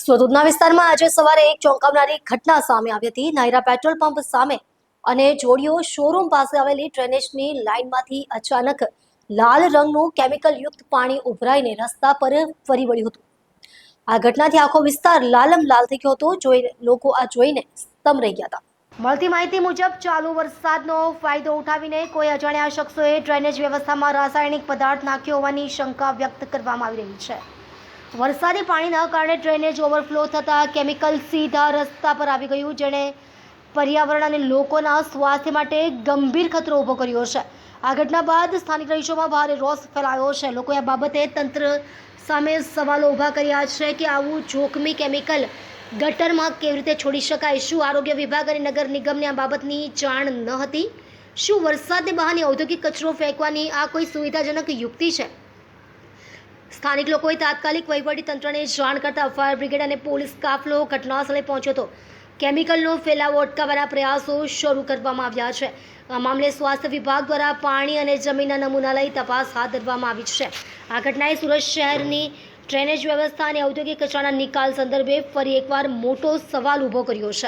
સુરતના વિસ્તારમાં આજે સવારે એક ચોંકાવનારી ઘટના સામે આવી હતી। નાયરા પેટ્રોલ પંપ સામે અને જોડિયો શોરૂમ પાસે આવેલી ડ્રેનેજની લાઇનમાંથી અચાનક લાલ રંગનું કેમિકલ યુક્ત પાણી ઉભરાઈને રસ્તા પર ફરી વળ્યું હતું। આ ઘટનાથી આખો વિસ્તાર લાલમ લાલ થઈ ગયો હતો। લોકો આ જોઈને સ્તંભ રહી ગયા હતા। મળતી માહિતી મુજબ ચાલુ વરસાદનો ફાયદો ઉઠાવીને કોઈ અજાણ્યા શખ્સોએ ડ્રેનેજ વ્યવસ્થામાં રાસાયણિક પદાર્થ નાખ્યો હોવાની શંકા વ્યક્ત કરવામાં આવી રહી છે। વરસાદી પાણીના કારણે ડ્રેનેજ ઓવરફ્લો થતાં કેમિકલ સીધા રસ્તા પર આવી ગયું, જેણે પર્યાવરણ અને લોકોના સ્વાસ્થ્ય માટે ગંભીર ખતરો ઊભો કર્યો છે। આ ઘટના બાદ સ્થાનિક રહીશોમાં ભારે રોષ ફેલાયો છે। લોકોએ આ બાબતે તંત્ર સામે સવાલો ઊભા કર્યા છે કે આવું જોખમી કેમિકલ ગટરમાં કેવી રીતે છોડી શકાય? શું આરોગ્ય વિભાગ અને નગર નિગમને આ બાબતની જાણ ન હતી? શું વરસાદને બહાને ઔદ્યોગિક કચરો ફેંકવાની આ કોઈ સુવિધાજનક યુક્તિ છે? સ્થાનિક લોકોએ તાત્કાલિક વહીવટી તંત્રને જાણ કરતા ફાયર બ્રિગેડ અને પોલીસ કાફલો ઘટનાસ્થળે પહોંચ્યો હતો। કેમિકલનો ફેલાવો અટકાવવાના પ્રયાસો શરૂ કરવામાં આવ્યા છે। આ મામલે સ્વાસ્થ્ય વિભાગ દ્વારા પાણી અને જમીનના નમૂના લઈ તપાસ હાથ ધરવામાં આવી છે। આ ઘટનાએ સુરત શહેરની ડ્રેનેજ વ્યવસ્થા અને ઔદ્યોગિક કચરાના નિકાલ સંદર્ભે ફરી એકવાર મોટો સવાલ ઊભો કર્યો છે।